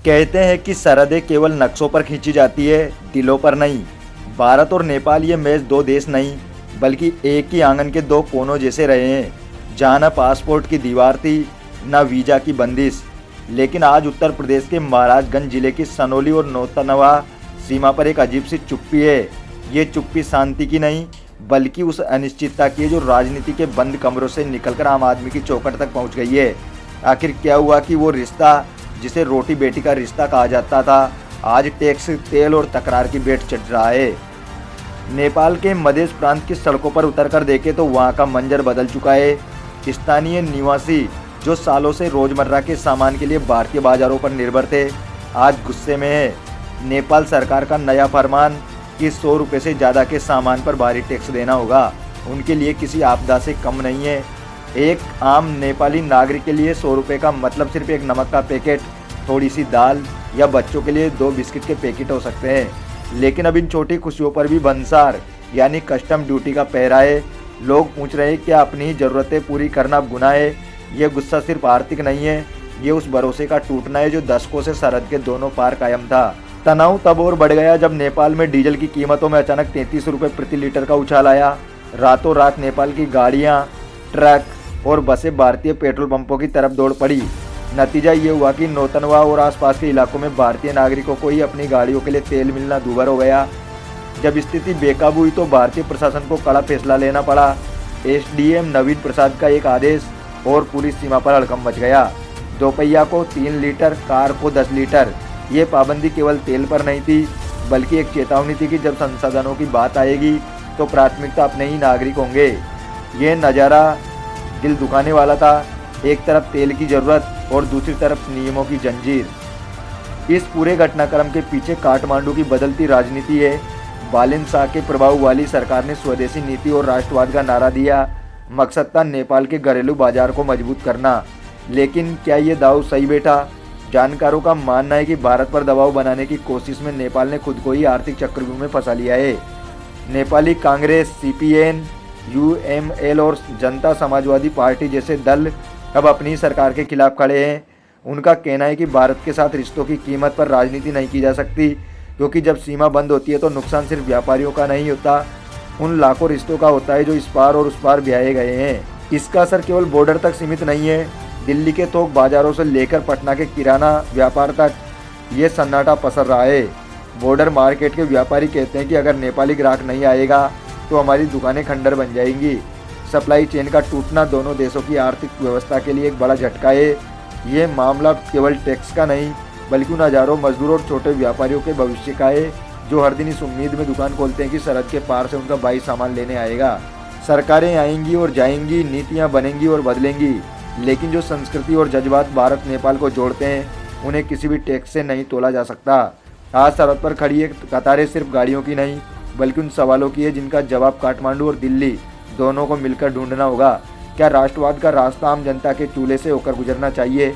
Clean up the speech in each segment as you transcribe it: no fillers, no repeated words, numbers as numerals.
कहते हैं कि सरहदें केवल नक्शों पर खींची जाती है, दिलों पर नहीं। भारत और नेपाल ये महज दो देश नहीं, बल्कि एक ही आंगन के दो कोनों जैसे रहे हैं, जहाँ न पासपोर्ट की दीवार थी, न वीज़ा की बंदिश। लेकिन आज उत्तर प्रदेश के महाराजगंज जिले की सनोली और नौतनवा सीमा पर एक अजीब सी चुप्पी है। ये चुप्पी शांति की नहीं, बल्कि उस अनिश्चितता की है जो राजनीति के बंद कमरों से निकलकर आम आदमी की चौखट तक पहुंच गई है। आखिर क्या हुआ कि वो रिश्ता जिसे रोटी बेटी का रिश्ता कहा जाता था, आज टैक्स, तेल और तकरार की भेंट चढ़ रहा है। नेपाल के मधेश प्रांत की सड़कों पर उतरकर देखें तो वहाँ का मंजर बदल चुका है। स्थानीय निवासी जो सालों से रोजमर्रा के सामान के लिए भारतीय बाजारों पर निर्भर थे, आज गुस्से में है। नेपाल सरकार का नया फरमान कि 100 रुपये से ज़्यादा के सामान पर भारी टैक्स देना होगा, उनके लिए किसी आपदा से कम नहीं है। एक आम नेपाली नागरिक के लिए 100 रुपये का मतलब सिर्फ एक नमक का पैकेट, थोड़ी सी दाल या बच्चों के लिए 2 बिस्किट के पैकेट हो सकते हैं। लेकिन अब इन छोटी खुशियों पर भी भंसार यानी कस्टम ड्यूटी का पहरा है। लोग पूछ रहे हैं क्या अपनी ही ज़रूरतें पूरी करना अब गुनाह है? ये गुस्सा सिर्फ आर्थिक नहीं है, ये उस भरोसे का टूटना है जो दशकों से सरहद के दोनों पार कायम था। तनाव तब और बढ़ गया जब नेपाल में डीजल की कीमतों में अचानक 33 रुपये प्रति लीटर का उछाल आया। रातों रात नेपाल की गाड़ियाँ, ट्रक और बसें भारतीय पेट्रोल पंपों की तरफ दौड़ पड़ी। नतीजा ये हुआ कि नौतनवा और आसपास के इलाकों में भारतीय नागरिकों को ही अपनी गाड़ियों के लिए तेल मिलना दूभर हो गया। जब स्थिति बेकाबू हुई तो भारतीय प्रशासन को कड़ा फैसला लेना पड़ा। एसडीएम नवीन प्रसाद का एक आदेश और पूरी सीमा पर हड़कंप मच गया। दोपहिया को 3 लीटर, कार को 10 लीटर। ये पाबंदी केवल तेल पर नहीं थी, बल्कि एक चेतावनी थी कि जब संसाधनों की बात आएगी तो प्राथमिकता अपने ही नागरिक होंगे। ये नज़ारा दिल दुखाने वाला था। एक तरफ तेल की ज़रूरत और दूसरी तरफ नियमों की जंजीर। इस पूरे घटनाक्रम के पीछे काठमांडू की बदलती राजनीति है। बालिन शाह के प्रभाव वाली सरकार ने स्वदेशी नीति और राष्ट्रवाद का नारा दिया। मकसद था नेपाल के घरेलू बाजार को मजबूत करना। लेकिन क्या ये दाव सही बैठा? जानकारों का मानना है कि भारत पर दबाव बनाने की कोशिश में नेपाल ने खुद को ही आर्थिक चक्रव्यूह में फंसा लिया है। नेपाली कांग्रेस, सीपीएन, यूएमएल और जनता समाजवादी पार्टी जैसे दल अब अपनी सरकार के खिलाफ खड़े हैं। उनका कहना है कि भारत के साथ रिश्तों की कीमत पर राजनीति नहीं की जा सकती, क्योंकि जब सीमा बंद होती है तो नुकसान सिर्फ व्यापारियों का नहीं होता, उन लाखों रिश्तों का होता है जो इस पार और उस पार ब्याहे गए हैं। इसका असर केवल बॉर्डर तक सीमित नहीं है। दिल्ली के थोक बाजारों से लेकर पटना के किराना व्यापार तक ये सन्नाटा पसर रहा है। बॉर्डर मार्केट के व्यापारी कहते हैं कि अगर नेपाली ग्राहक नहीं आएगा तो हमारी दुकानें खंडर बन जाएंगी। सप्लाई चेन का टूटना दोनों देशों की आर्थिक व्यवस्था के लिए एक बड़ा झटका है। ये मामला केवल टैक्स का नहीं, बल्कि उन हजारों मजदूरों और छोटे व्यापारियों के भविष्य का है जो हर दिन इस उम्मीद में दुकान खोलते हैं कि सरहद के पार से उनका भाई सामान लेने आएगा। सरकारें आएंगी और जाएंगी, नीतियाँ बनेंगी और बदलेंगी, लेकिन जो संस्कृति और जज्बात भारत नेपाल को जोड़ते हैं उन्हें किसी भी टैक्स से नहीं तोला जा सकता। आज सरहद पर खड़ी एक कतारें सिर्फ गाड़ियों की नहीं, बल्कि उन सवालों की है जिनका जवाब काठमांडू और दिल्ली दोनों को मिलकर ढूंढना होगा। क्या राष्ट्रवाद का रास्ता आम जनता के चूल्हे से होकर गुजरना चाहिए?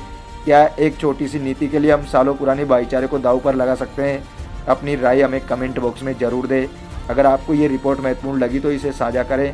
क्या एक छोटी सी नीति के लिए हम सालों पुराने भाईचारे को दांव पर लगा सकते हैं? अपनी राय हमें कमेंट बॉक्स में ज़रूर दें। अगर आपको ये रिपोर्ट महत्वपूर्ण लगी तो इसे साझा करें